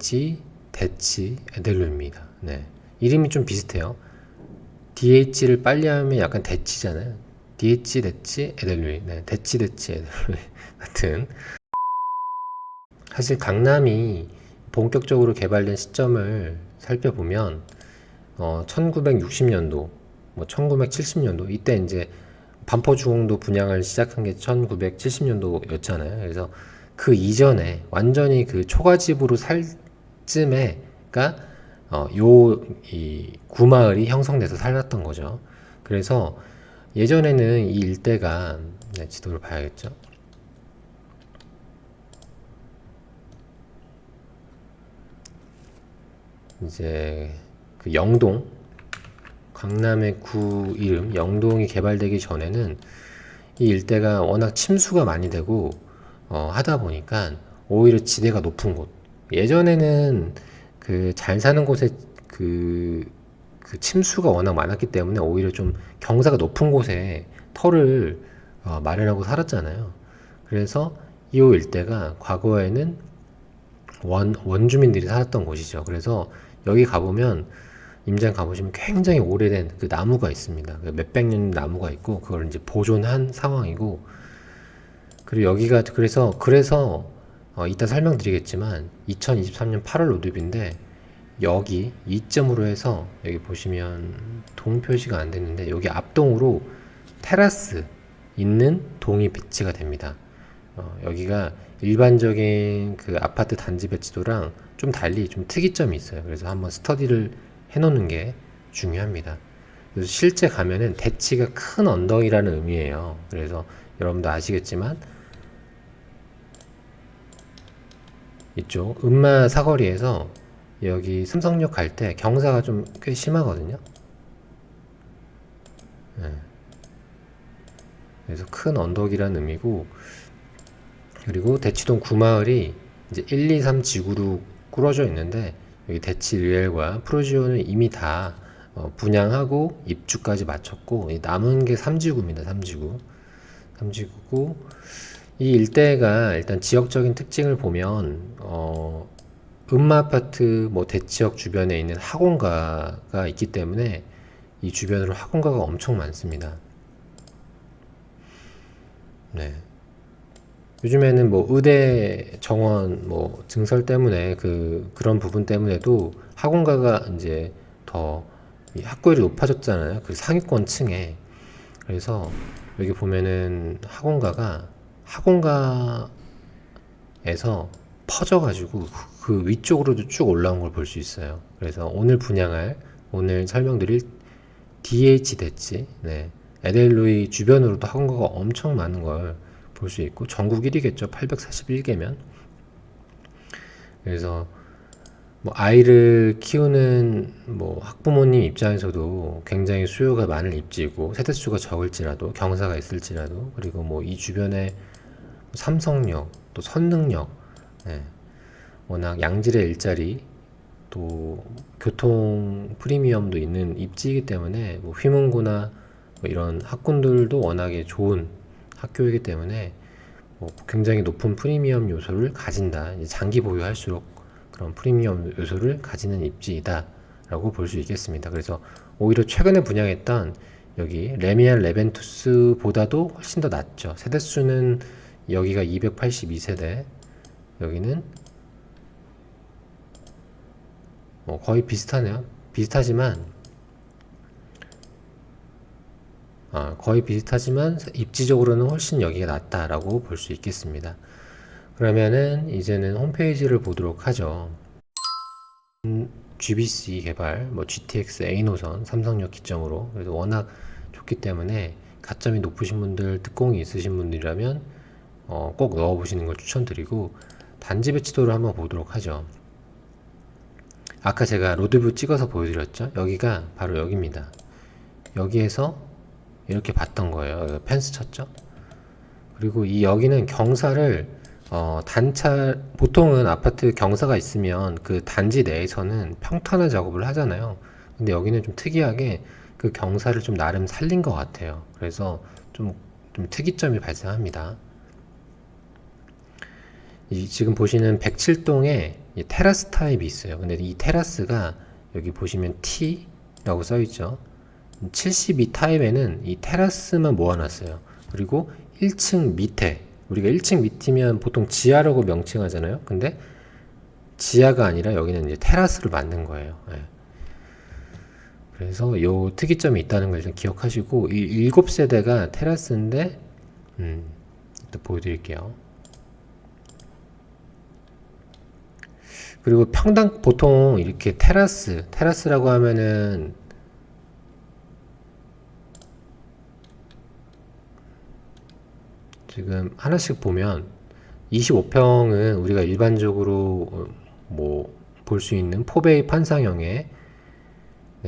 DH, 대치, 에델로입니다. 네. 이름이 좀 비슷해요. DH를 빨리 하면 약간 대치잖아요. DH, 대치, 에델루이. 네. 대치, 대치, 에델루이. 같은. 사실 강남이 본격적으로 개발된 시점을 살펴보면 1960년도, 뭐 1970년도 이때 이제 반포주공도 분양을 시작한 게 1970년도였잖아요. 그래서 그 이전에 완전히 그 초가집으로 살 쯤에가 이 구마을이 형성돼서 살았던 거죠. 그래서 예전에는 이 일대가 네, 지도를 봐야겠죠. 이제 그 영동 강남의 구 이름 영동이 개발되기 전에는 이 일대가 워낙 침수가 많이 되고 하다 보니까 오히려 지대가 높은 곳. 예전에는 그 잘 사는 곳에 그, 그 침수가 워낙 많았기 때문에 오히려 좀 경사가 높은 곳에 터를 마련하고 살았잖아요. 그래서 이 일대가 과거에는 원주민들이 살았던 곳이죠. 그래서 여기 가보면 임장 가보시면 굉장히 오래된 그 나무가 있습니다. 그 몇백 년 나무가 있고 그걸 이제 보존한 상황이고 그리고 여기가 그래서 이따 설명드리겠지만 2023년 8월 로드뷰인데 여기 이점으로 해서 여기 보시면 동 표시가 안 됐는데 여기 앞동으로 테라스 있는 동이 배치가 됩니다. 여기가 일반적인 그 아파트 단지 배치도랑 좀 달리 좀 특이점이 있어요. 그래서 한번 스터디를 해놓는 게 중요합니다. 그래서 실제 가면은 대치가 큰 언덕이라는 의미예요. 그래서 여러분도 아시겠지만 이쪽 은마 사거리에서 여기 삼성역 갈 때 경사가 좀 꽤 심하거든요. 네. 그래서 큰 언덕이라는 의미고 그리고 대치동 구마을이 이제 1, 2, 3 지구로 꾸려져 있는데 여기 대치 리엘과 프로지오는 이미 다 분양하고 입주까지 마쳤고 남은 게 3지구입니다. 3지구. 3지구고 이 일대가 일단 지역적인 특징을 보면 음마아파트 뭐 대치역 주변에 있는 학원가가 있기 때문에 이 주변으로 학원가가 엄청 많습니다. 네. 요즘에는 뭐 의대 정원 뭐 증설 때문에 그런 부분 때문에도 학원가가 이제 더 학구열이 높아졌잖아요. 그 상위권 층에. 그래서 여기 보면은 학원가에서 퍼져가지고 그 위쪽으로도 쭉 올라온 걸 볼 수 있어요. 그래서 오늘 설명드릴 DH 대치, 네. 에델로이 주변으로도 학원가가 엄청 많은 걸 볼 수 있고 전국 1위겠죠. 841개면. 그래서 뭐 아이를 키우는 뭐 학부모님 입장에서도 굉장히 수요가 많을 입지고 세대수가 적을지라도 경사가 있을지라도 그리고 뭐 이 주변에 삼성역 또 선릉역 네. 워낙 양질의 일자리 또 교통 프리미엄도 있는 입지이기 때문에 뭐 휘문고나 뭐 이런 학군들도 워낙에 좋은 학교이기 때문에 뭐 굉장히 높은 프리미엄 요소를 가진다. 이제 장기 보유할수록 그런 프리미엄 요소를 가지는 입지이다 라고 볼 수 있겠습니다. 그래서 오히려 최근에 분양했던 여기 레미안 레벤투스 보다도 훨씬 더 낮죠. 세대수는 여기가 282세대 여기는 뭐 거의 비슷하네요. 거의 비슷하지만 입지적으로는 훨씬 여기가 낫다라고 볼 수 있겠습니다. 그러면은 이제는 홈페이지를 보도록 하죠. GBC 개발, 뭐 GTX A 노선, 삼성역 기점으로 그래서 워낙 좋기 때문에 가점이 높으신 분들, 특공이 있으신 분들이라면 꼭 넣어보시는 걸 추천드리고 단지 배치도를 한번 보도록 하죠. 아까 제가 로드뷰 찍어서 보여드렸죠. 여기가 바로 여기입니다. 여기에서 이렇게 봤던 거예요. 펜스 쳤죠. 그리고 이 여기는 경사를 보통은 아파트 경사가 있으면 그 단지 내에서는 평탄화 작업을 하잖아요. 근데 여기는 좀 특이하게 그 경사를 좀 나름 살린 것 같아요. 그래서 좀 특이점이 발생합니다. 지금 보시는 107동에 이 테라스 타입이 있어요. 근데 이 테라스가 여기 보시면 T라고 써 있죠. 72 타입에는 이 테라스만 모아놨어요. 그리고 1층 밑에, 우리가 1층 밑이면 보통 지하라고 명칭하잖아요. 근데 지하가 아니라 여기는 이제 테라스를 만든 거예요. 예. 그래서 요 특이점이 있다는 걸 좀 기억하시고, 이 7세대가 테라스인데, 또 보여드릴게요. 그리고 평당, 보통 이렇게 테라스라고 하면은, 지금 하나씩 보면, 25평은 우리가 일반적으로 뭐 볼 수 있는 포베이 판상형의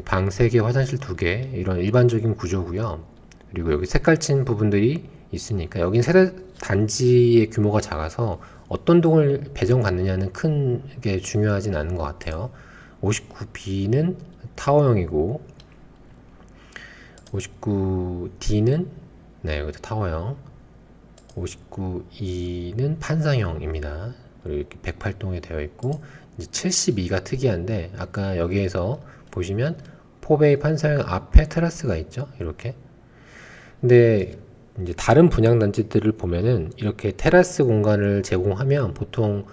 방 3개, 화장실 2개, 이런 일반적인 구조고요. 그리고 여기 색깔 친 부분들이 있으니까 여긴 세대 단지의 규모가 작아서 어떤 동을 배정받느냐는 큰 게 중요하진 않은 것 같아요. 59B는 타워형이고 59D는 여기도 타워형, 59E는 판상형입니다. 그리고 이렇게 108동에 되어 있고, 이제 72가 특이한데 아까 여기에서 보시면 포베이 판사형 앞에 테라스가 있죠. 이렇게. 근데 이제 다른 분양 단지들을 보면은 이렇게 테라스 공간을 제공하면 보통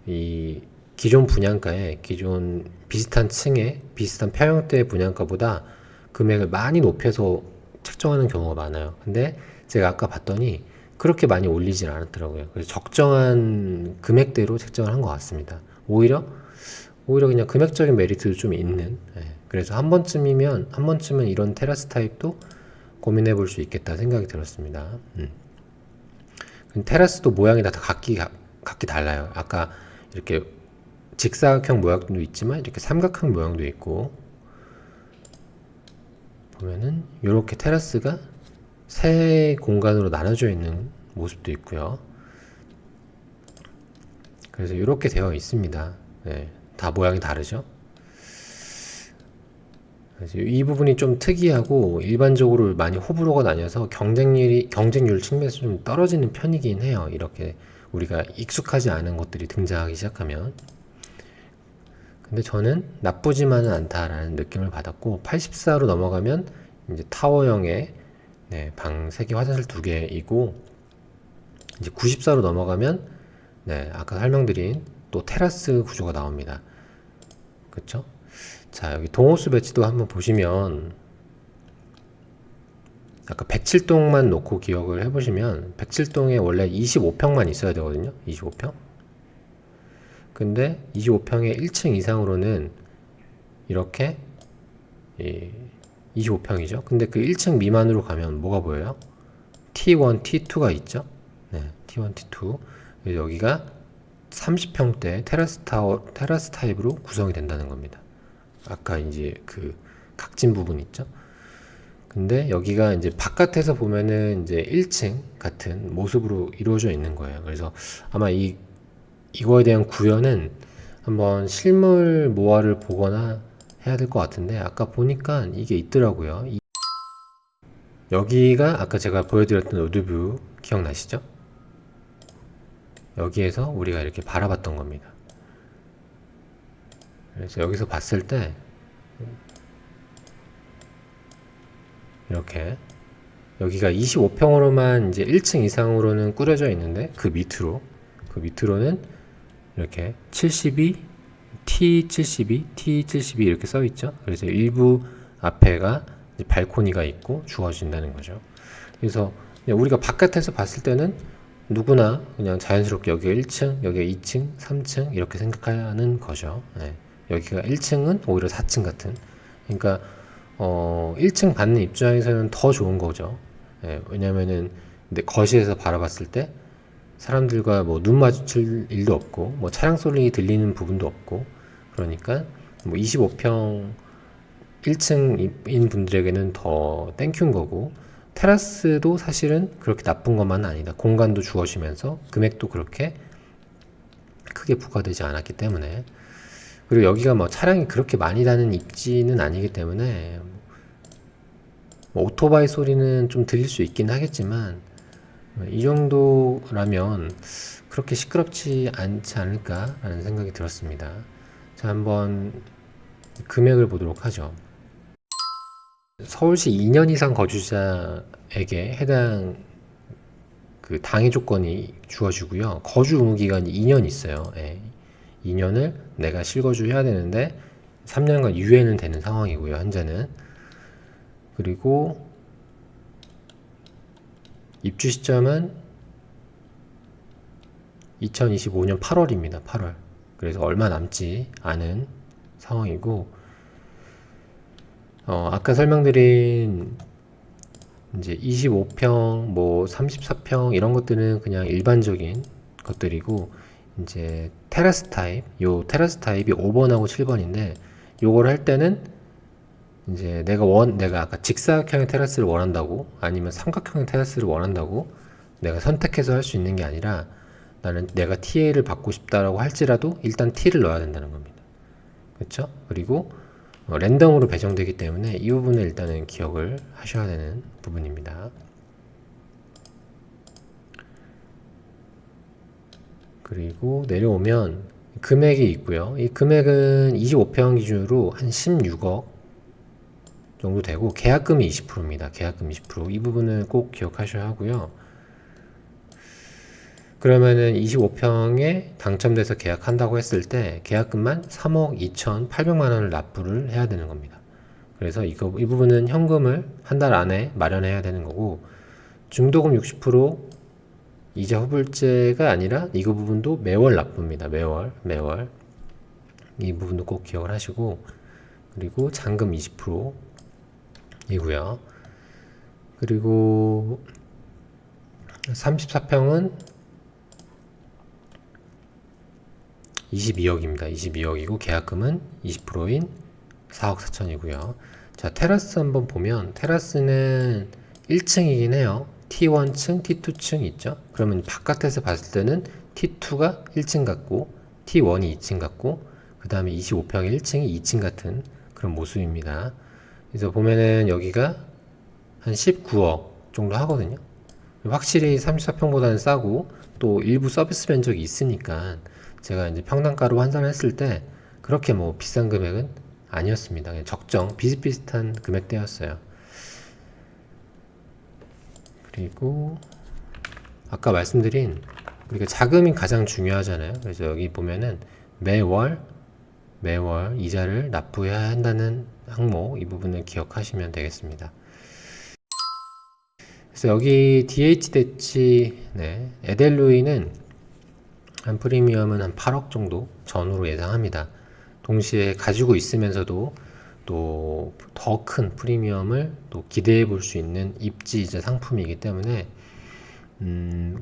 이 기존 분양가에, 기존 비슷한 층에 비슷한 평형대 분양가보다 금액을 많이 높여서 책정하는 경우가 많아요. 근데 제가 아까 봤더니 그렇게 많이 올리진 않았더라고요. 그래서 적정한 금액대로 책정을 한 것 같습니다. 오히려 그냥 금액적인 메리트도 좀 있는. 그래서 한 번쯤은 이런 테라스 타입도 고민해 볼 수 있겠다 생각이 들었습니다. 테라스도 모양이 다 각기 달라요. 아까 이렇게 직사각형 모양도 있지만 이렇게 삼각형 모양도 있고, 보면은 이렇게 테라스가 세 공간으로 나눠져 있는 모습도 있고요. 그래서 이렇게 되어 있습니다. 다 모양이 다르죠. 그래서 이 부분이 좀 특이하고 일반적으로 많이 호불호가 나뉘어서 경쟁률 측면에서 좀 떨어지는 편이긴 해요. 이렇게 우리가 익숙하지 않은 것들이 등장하기 시작하면. 근데 저는 나쁘지만은 않다라는 느낌을 받았고, 84로 넘어가면 이제 타워형의 방 3개, 화장실 2개이고, 이제 94로 넘어가면 아까 설명드린 또 테라스 구조가 나옵니다. 그쵸? 자, 여기 동호수 배치도 한번 보시면, 아까 107동만 놓고 기억을 해보시면 107동에 원래 25평만 있어야 되거든요. 25평. 근데 25평의 1층 이상으로는 이렇게 25평이죠. 근데 그 1층 미만으로 가면 뭐가 보여요? T1, T2가 있죠. T1, T2. 여기가 30평대 테라스 타입으로 구성이 된다는 겁니다. 아까 이제 그 각진 부분 있죠. 근데 여기가 이제 바깥에서 보면은 이제 1층 같은 모습으로 이루어져 있는 거예요. 그래서 아마 이거에 대한 구현은 한번 실물 모아를 보거나 해야 될 것 같은데, 아까 보니까 이게 있더라고요. 여기가 아까 제가 보여드렸던 로드뷰 기억나시죠? 여기에서 우리가 이렇게 바라봤던 겁니다. 그래서 여기서 봤을 때 이렇게 여기가 25평으로만 이제 1층 이상으로는 꾸려져 있는데, 그 밑으로는 이렇게 72, T72, T72 이렇게 써 있죠. 그래서 일부 앞에가 이제 발코니가 있고 주어진다는 거죠. 그래서 우리가 바깥에서 봤을 때는 누구나 그냥 자연스럽게 여기가 1층, 여기가 2층, 3층 이렇게 생각하는 거죠. 여기가 1층은 오히려 4층 같은. 그러니까 1층 받는 입장에서는 더 좋은 거죠. 왜냐면은 근데 거실에서 바라봤을 때 사람들과 뭐 눈 마주칠 일도 없고, 뭐 차량 소리 들리는 부분도 없고, 그러니까 뭐 25평 1층인 분들에게는 더 땡큐인 거고, 테라스도 사실은 그렇게 나쁜 것만은 아니다. 공간도 주어지면서 금액도 그렇게 크게 부과되지 않았기 때문에, 그리고 여기가 뭐 차량이 그렇게 많이 다니는 입지는 아니기 때문에 뭐 오토바이 소리는 좀 들릴 수 있긴 하겠지만 이 정도라면 그렇게 시끄럽지 않지 않을까라는 생각이 들었습니다. 자, 한번 금액을 보도록 하죠. 서울시 2년 이상 거주자에게 해당 그 당해 조건이 주어지고요. 거주 의무 기간이 2년 있어요. 예. 2년을 내가 실거주해야 되는데 3년간 유예는 되는 상황이고요. 현재는. 그리고 입주 시점은 2025년 8월입니다. 8월. 그래서 얼마 남지 않은 상황이고, 아까 설명드린 이제 25평, 뭐 34평 이런 것들은 그냥 일반적인 것들이고, 이제 테라스 타입, 요 테라스 타입이 5번하고 7번인데, 요걸 할 때는 이제 내가 아까 직사각형의 테라스를 원한다고, 아니면 삼각형의 테라스를 원한다고 내가 선택해서 할 수 있는 게 아니라, 나는 내가 TA를 받고 싶다라고 할지라도 일단 T를 넣어야 된다는 겁니다. 그렇죠? 그리고 랜덤으로 배정되기 때문에 이 부분을 일단은 기억을 하셔야 되는 부분입니다. 그리고 내려오면 금액이 있고요. 이 금액은 25평 기준으로 한 16억 정도 되고 계약금이 20%입니다. 계약금 20%. 이 부분은 꼭 기억하셔야 하고요. 그러면은 25평에 당첨돼서 계약한다고 했을 때 계약금만 3억 2,800만 원을 납부를 해야 되는 겁니다. 그래서 이 부분은 현금을 한 달 안에 마련해야 되는 거고, 중도금 60% 이자 후불제가 아니라 이 부분도 매월 납부입니다. 매월. 이 부분도 꼭 기억을 하시고, 그리고 잔금 20% 이고요. 그리고 34평은 22억입니다. 22억이고 계약금은 20%인 4억 4천이고요. 자, 테라스 한번 보면 테라스는 1층이긴 해요. T1층, T2층 있죠? 그러면 바깥에서 봤을 때는 T2가 1층 같고 T1이 2층 같고 그 다음에 25평 1층이 2층 같은 그런 모습입니다. 그래서 보면은 여기가 한 19억 정도 하거든요. 확실히 34평보다는 싸고 또 일부 서비스 면적이 있으니까 제가 이제 평당가로 환산했을 때 그렇게 뭐 비싼 금액은 아니었습니다. 그냥 적정 비슷비슷한 금액대였어요. 그리고 아까 말씀드린 우리가 자금이 가장 중요하잖아요. 그래서 여기 보면은 매월 이자를 납부해야 한다는 항목, 이 부분을 기억하시면 되겠습니다. 그래서 여기 DH 대치, 에델루이는 한 프리미엄은 한 8억 정도 전후로 예상합니다. 동시에 가지고 있으면서도 또 더 큰 프리미엄을 또 기대해 볼 수 있는 입지이자 상품이기 때문에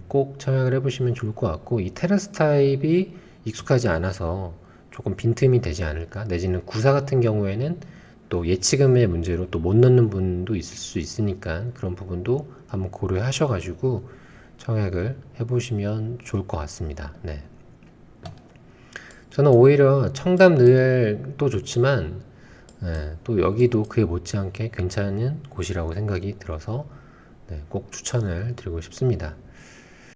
꼭 청약을 해보시면 좋을 것 같고, 이 테라스 타입이 익숙하지 않아서 조금 빈틈이 되지 않을까, 내지는 구사 같은 경우에는 또 예치금의 문제로 또 못 넣는 분도 있을 수 있으니까 그런 부분도 한번 고려하셔가지고 청약을 해보시면 좋을 것 같습니다. 네. 저는 오히려 청담 르엘도 좋지만 또 여기도 그에 못지않게 괜찮은 곳이라고 생각이 들어서 꼭 추천을 드리고 싶습니다.